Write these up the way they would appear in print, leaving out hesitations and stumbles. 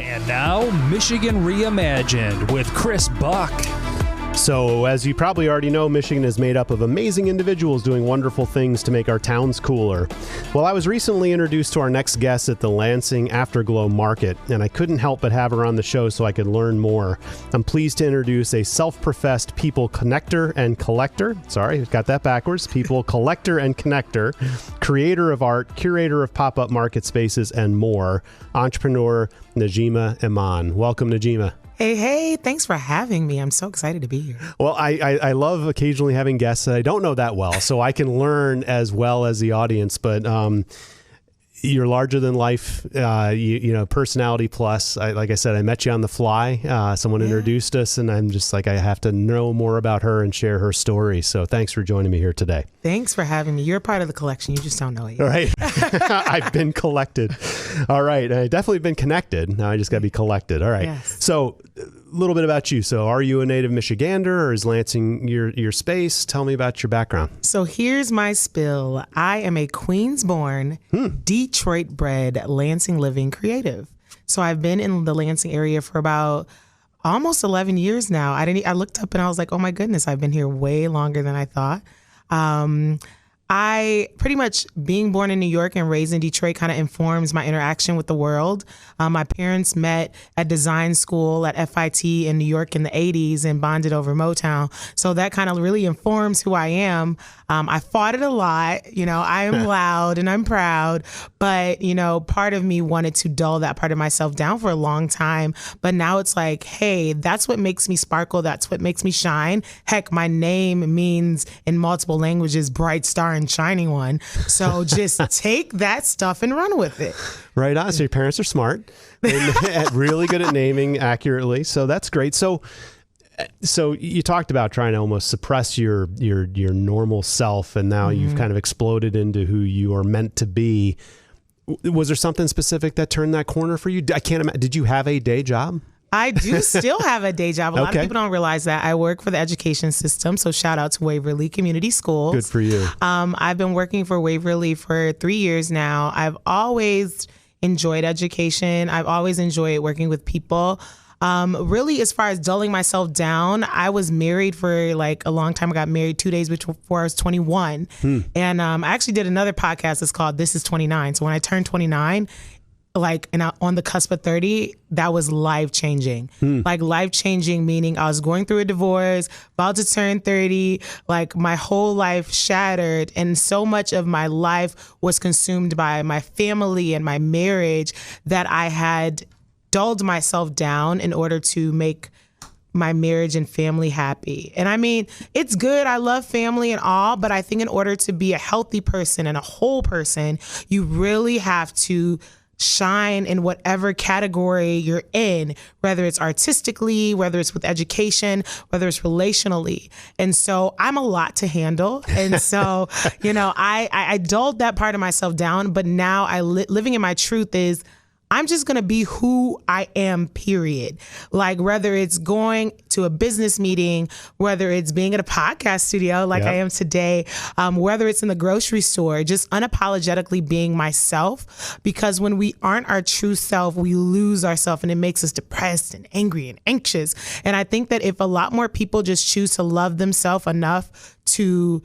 And now, Michigan Reimagined with Chris Buck. So, as you probably already know, Michigan is made up of amazing individuals doing wonderful things to make our towns cooler. Well, I was recently introduced to our next guest at the Lansing Afterglow Market, and I couldn't help but have her on the show so I could learn more. I'm pleased to introduce a self-professed people connector and collector. Sorry, got that backwards. People collector and connector, creator of art, curator of pop-up market spaces, and more. Entrepreneur Najeema Iman. Welcome, Najeema. Hey, thanks for having me. I'm so excited to be here. Well, I love occasionally having guests that I don't know that well, so I can learn as well as the audience, but you're larger than life, you know, personality plus. Like I said, I met you on the fly. Someone introduced us, and I'm just like, I have to know more about her and share her story. So thanks for joining me here today. Thanks for having me. You're part of the collection. You just don't know it yet. All right. I've been collected. All right. I've definitely been connected. Now I just got to be collected. All right. Yes. So a little bit about you. So are you a native Michigander, or is Lansing your space? Tell me about your background. So here's my spill. I am a Queens-born, Detroit-bred, Lansing living creative. So I've been in the Lansing area for about almost 11 years now. I looked up and I was like, oh my goodness, I've been here way longer than I thought. I pretty much, being born in New York and raised in Detroit, kind of informs my interaction with the world. My parents met at design school at FIT in New York in the 80s and bonded over Motown. So that kind of really informs who I am. I fought it a lot. You know, I am loud and I'm proud, but, you know, part of me wanted to dull that part of myself down for a long time. But now it's like, hey, that's what makes me sparkle. That's what makes me shine. Heck, my name means in multiple languages, bright star and shining one. So just take that stuff and run with it. Right on. So your parents are smart and really good at naming accurately. So that's great. So you talked about trying to almost suppress your normal self, and now you've kind of exploded into who you are meant to be. Was there something specific that turned that corner for you? I can't imagine. Did you have a day job? I do still have a day job. A lot of people don't realize that. I work for the education system, so shout out to Waverly Community Schools. Good for you. I've been working for Waverly for 3 years now. I've always enjoyed education. I've always enjoyed working with people. Really, as far as dulling myself down, I was married for like a long time. I got married 2 days before I was 21. And I actually did another podcast that's called This is 29. So when I turned 29, on the cusp of 30, that was life-changing. Like life-changing, meaning I was going through a divorce, about to turn 30, like my whole life shattered. And so much of my life was consumed by my family and my marriage that I had dulled myself down in order to make my marriage and family happy. And I mean, it's good. I love family and all, but I think in order to be a healthy person and a whole person, you really have to shine in whatever category you're in, whether it's artistically, whether it's with education, whether it's relationally. And so I'm a lot to handle. And so, you know, I dulled that part of myself down, but now living in my truth is I'm just going to be who I am, period. Like whether it's going to a business meeting, whether it's being at a podcast studio like I am today, whether it's in the grocery store, just unapologetically being myself. Because when we aren't our true self, we lose ourselves and it makes us depressed and angry and anxious. And I think that if a lot more people just choose to love themselves enough to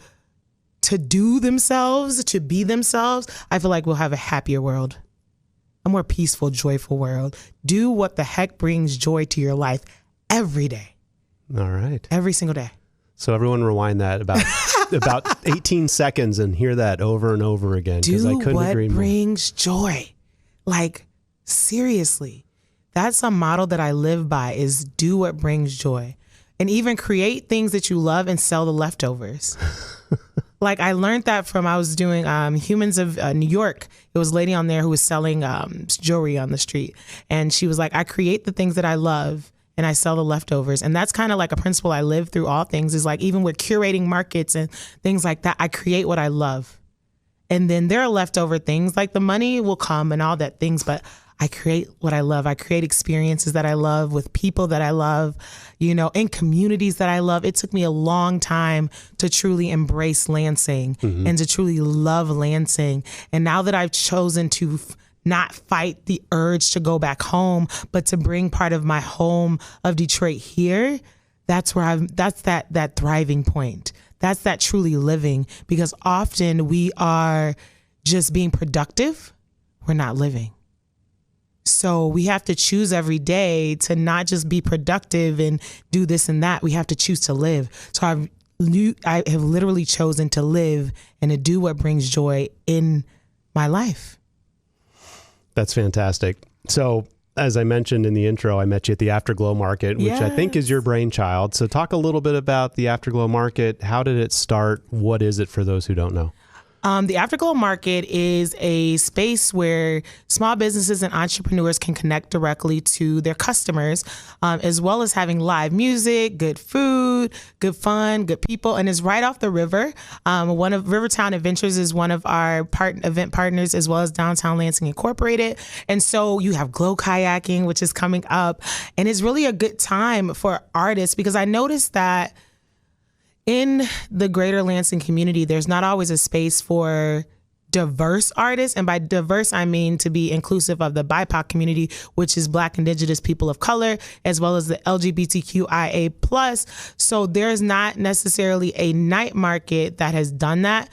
do themselves, to be themselves, I feel like we'll have a happier world. A more peaceful, joyful world. Do what the heck brings joy to your life every day. All right. Every single day. So everyone rewind that about 18 seconds and hear that over and over again. Do I couldn't agree what more. brings joy. Like, seriously. That's a model that I live by, is do what brings joy. And even create things that you love and sell the leftovers. Like I learned that from, I was doing Humans of New York. It was a lady on there who was selling jewelry on the street. And she was like, I create the things that I love and I sell the leftovers. And that's kind of like a principle I live through all things, is like even with curating markets and things like that, I create what I love. And then there are leftover things, like the money will come and all that things, but I create what I love. I create experiences that I love with people that I love, you know, in communities that I love. It took me a long time to truly embrace Lansing and to truly love Lansing. And now that I've chosen to not fight the urge to go back home, but to bring part of my home of Detroit here, that's that thriving point. That's that truly living, because often we are just being productive. We're not living. So we have to choose every day to not just be productive and do this and that. We have to choose to live. So I have literally chosen to live and to do what brings joy in my life. That's fantastic. So as I mentioned in the intro, I met you at the Afterglow Market, which I think is your brainchild. So talk a little bit about the Afterglow Market. How did it start? What is it for those who don't know? The Afterglow Market is a space where small businesses and entrepreneurs can connect directly to their customers, as well as having live music, good food, good fun, good people, and it's right off the river. One of Rivertown Adventures is one of our event partners, as well as Downtown Lansing Incorporated. And so you have glow kayaking, which is coming up, and it's really a good time for artists, because I noticed that in the greater Lansing community, there's not always a space for diverse artists. And by diverse, I mean to be inclusive of the BIPOC community, which is Black, Indigenous, people of color, as well as the LGBTQIA+. So there's not necessarily a night market that has done that.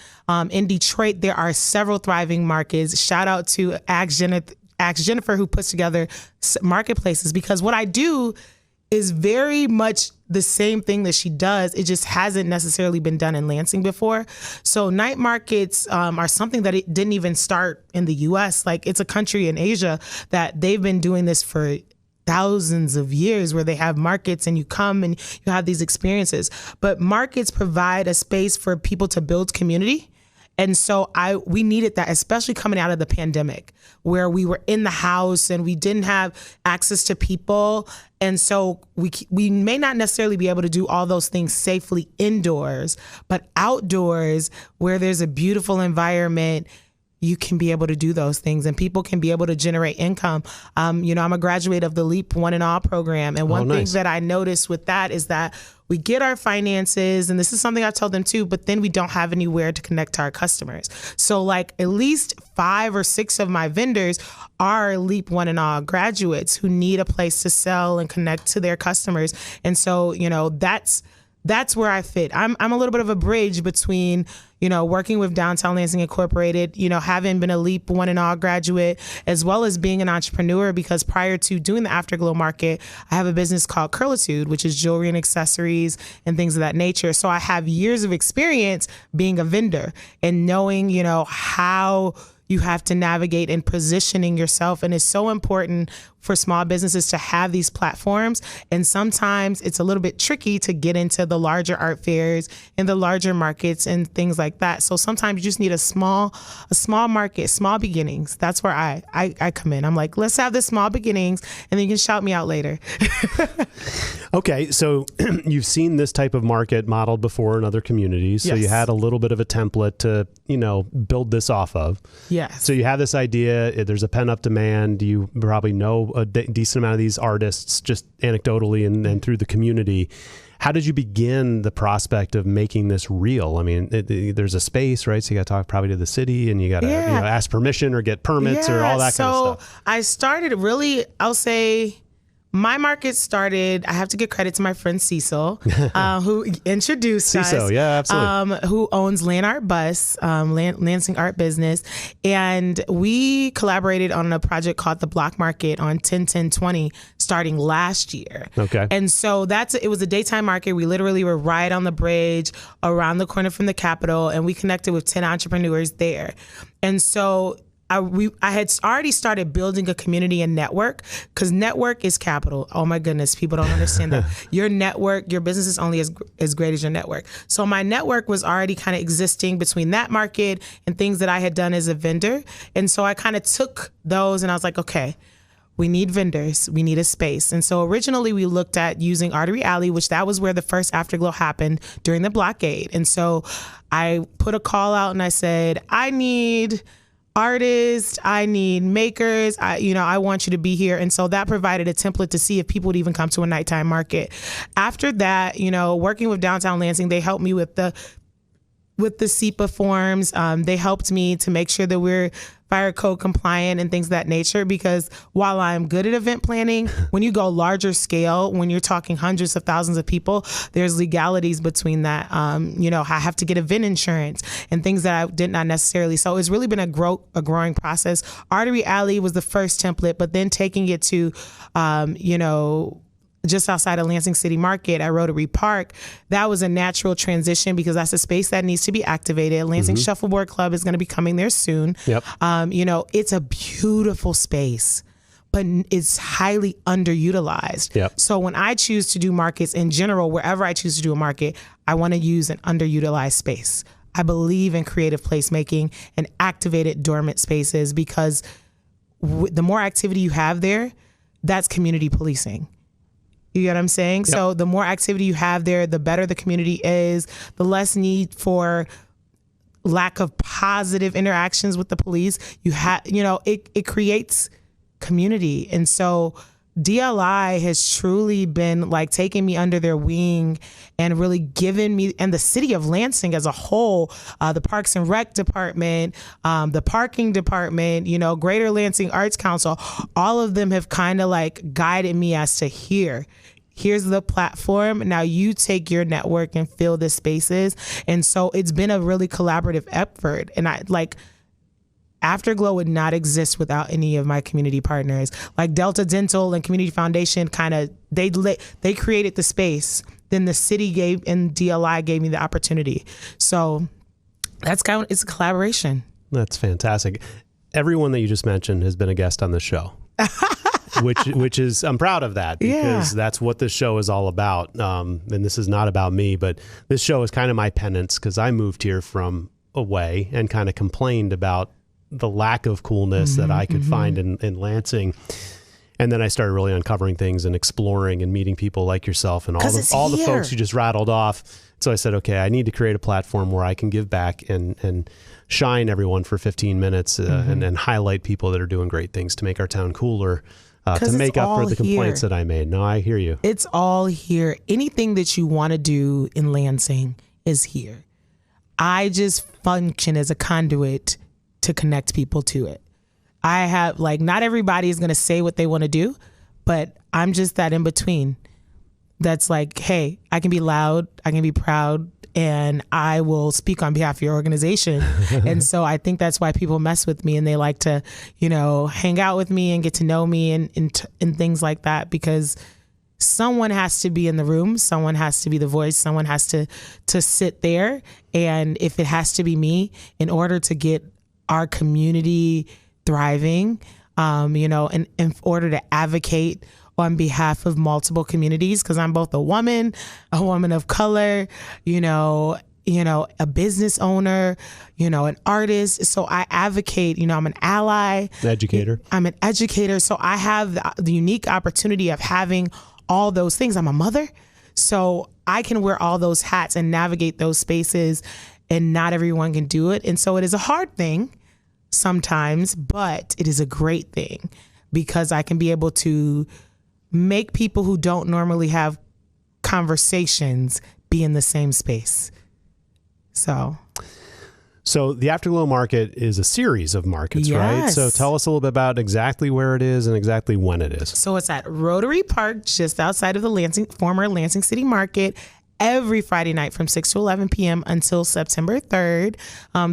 In Detroit, there are several thriving markets. Shout out to Ask Jennifer, who puts together marketplaces, because what I do is very much the same thing that she does. It just hasn't necessarily been done in Lansing before. So night markets are something that it didn't even start in the U.S. Like, it's a country in Asia that they've been doing this for thousands of years, where they have markets and you come and you have these experiences. But markets provide a space for people to build community. And so we needed that, especially coming out of the pandemic, where we were in the house and we didn't have access to people. And so we may not necessarily be able to do all those things safely indoors, but outdoors, where there's a beautiful environment, you can be able to do those things, and people can be able to generate income. I'm a graduate of the LEAP One and All program. And one thing that I noticed with that is that we get our finances, and this is something I told them too, but then we don't have anywhere to connect to our customers. So like at least 5 or 6 of my vendors are LEAP One and All graduates who need a place to sell and connect to their customers. And so, that's where I fit. I'm a little bit of a bridge between, working with Downtown Lansing Incorporated, having been a LEAP One and All graduate, as well as being an entrepreneur, because prior to doing the Afterglow Market, I have a business called Curlitude, which is jewelry and accessories and things of that nature. So I have years of experience being a vendor and knowing, how you have to navigate and positioning yourself. And it's so important for small businesses to have these platforms. And sometimes it's a little bit tricky to get into the larger art fairs and the larger markets and things like that. So sometimes you just need a small market, small beginnings. That's where I come in. I'm like, let's have the small beginnings, and then you can shout me out later. Okay, so you've seen this type of market modeled before in other communities. So you had a little bit of a template to, build this off of. Yes. So you have this idea, there's a pent-up demand. You probably know a decent amount of these artists just anecdotally and through the community. How did you begin the prospect of making this real? I mean, there's a space, right? So you got to talk probably to the city, and you got to ask permission or get permits or all that kind of stuff. So I started really, I'll say, my market started, I have to give credit to my friend Cecil, who introduced us. Cecil, yeah, absolutely. Who owns Land Art Bus, Lansing Art Business. And we collaborated on a project called The Block Market on 10/10/20 starting last year. Okay. And so it was a daytime market. We literally were right on the bridge around the corner from the Capitol, and we connected with 10 entrepreneurs there. And so I had already started building a community and network, because network is capital. Oh my goodness, people don't understand that. Your network, your business is only as great as your network. So my network was already kind of existing between that market and things that I had done as a vendor. And so I kind of took those and I was like, okay, we need vendors, we need a space. And so originally we looked at using Artery Alley, which that was where the first Afterglow happened during the blockade. And so I put a call out and I said, I need artists, I need makers, I want you to be here. And so that provided a template to see if people would even come to a nighttime market. After that, working with Downtown Lansing, they helped me with the SEPA forms. They helped me to make sure that we're fire code compliant and things of that nature, because while I'm good at event planning, when you go larger scale, when you're talking hundreds of thousands of people, there's legalities between that. I have to get event insurance and things that I did not necessarily. So it's really been a growing process. Artery Alley was the first template, but then taking it to, just outside of Lansing City Market at Rotary Park, that was a natural transition because that's a space that needs to be activated. Lansing Shuffleboard Club is going to be coming there soon. Yep. It's a beautiful space, but it's highly underutilized. Yep. So when I choose to do markets in general, wherever I choose to do a market, I want to use an underutilized space. I believe in creative placemaking and activated dormant spaces because the more activity you have there, that's community policing. You get what I'm saying? Yep. So the more activity you have there, the better the community is, the less need for lack of positive interactions with the police. It creates community. And so DLI has truly been like taking me under their wing and really given me, and the city of Lansing as a whole, the Parks and Rec Department, the parking department, Greater Lansing Arts Council, all of them have kind of like guided me as to here's the platform. Now you take your network and fill the spaces. And so it's been a really collaborative effort. And Afterglow would not exist without any of my community partners. Like Delta Dental and Community Foundation they created the space. Then the city and DLI gave me the opportunity. So it's a collaboration. That's fantastic. Everyone that you just mentioned has been a guest on the show. which is, I'm proud of that because that's what this show is all about. And this is not about me, but this show is kind of my penance because I moved here from away and kind of complained about the lack of coolness that I could find in Lansing. And then I started really uncovering things and exploring and meeting people like yourself and all the folks you just rattled off. So I said, okay, I need to create a platform where I can give back and shine everyone for 15 minutes and highlight people that are doing great things to make our town cooler, to make up for the complaints that I made. No, I hear you. It's all here. Anything that you want to do in Lansing is here. I just function as a conduit to connect people to it. I have not everybody is going to say what they want to do, but I'm just that in between. That's like, hey, I can be loud, I can be proud, and I will speak on behalf of your organization. And so I think that's why people mess with me and they like to, hang out with me and get to know me and things like that, because someone has to be in the room. Someone has to be the voice. Someone has to sit there. And if it has to be me, in order to get our community thriving, and in order to advocate on behalf of multiple communities, because I'm both a woman of color, a business owner, an artist. So I advocate, I'm an ally. Educator. I'm an educator. So I have the unique opportunity of having all those things. I'm a mother. So I can wear all those hats and navigate those spaces, and not everyone can do it. And so it is a hard thing sometimes, but it is a great thing because I can be able to make people who don't normally have conversations be in the same space. So the Afterglow Market is a series of markets, right? So tell us a little bit about exactly where it is and exactly when it is. So it's at Rotary Park, just outside of the former Lansing City Market, every Friday night from 6 to 11 p.m. until September 3rd.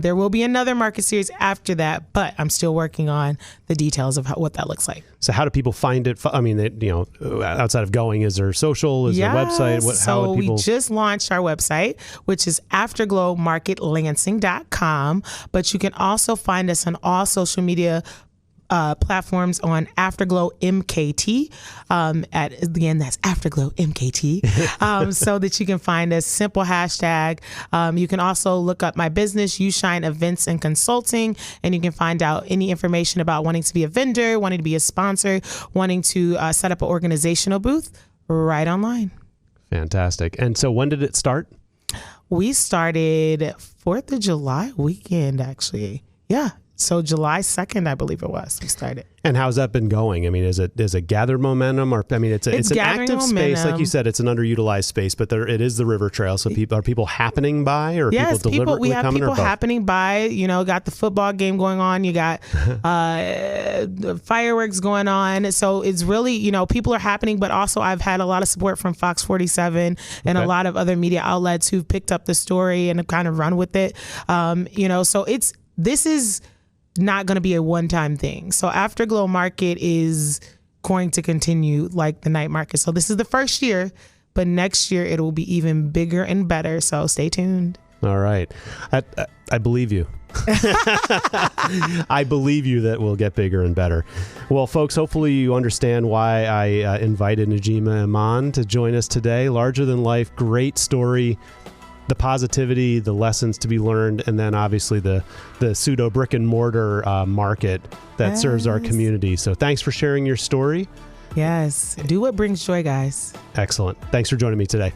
There will be another market series after that, but I'm still working on the details of what that looks like. So how do people find it? I mean, outside of going, is there social? Is there a website? We just launched our website, which is afterglowmarketlansing.com, but you can also find us on all social media platforms on Afterglow MKT. That's Afterglow MKT. So that you can find a simple hashtag. You can also look up my business, You Shine Events and Consulting, and you can find out any information about wanting to be a vendor, wanting to be a sponsor, wanting to set up an organizational booth right online. Fantastic. And so when did it start? We started 4th of July weekend, actually. Yeah. So July 2nd, I believe it was, we started. And how's that been going? I mean, is it gathered momentum, or I mean, it's an active space, like you said. It's an underutilized space, but it is the river trail. So are people happening by, or yes, people deliberately coming? We have people happening by. You know, got the football game going on. You got fireworks going on. So it's really, you know, people are happening. But also, I've had a lot of support from Fox 47 and a lot of other media outlets who've picked up the story and have kind of run with it. You know, so this is not going to be a one-time thing. So Afterglow Market is going to continue like the night market. So this is the first year, but next year it will be even bigger and better. So stay tuned. All right. I believe you. I believe you that we'll get bigger and better. Well, folks, hopefully you understand why I invited Najeema Iman to join us today. Larger than life, great story. The positivity, the lessons to be learned, and then obviously the pseudo brick and mortar market that serves our community. So thanks for sharing your story. Yes. Do what brings joy, guys. Excellent. Thanks for joining me today.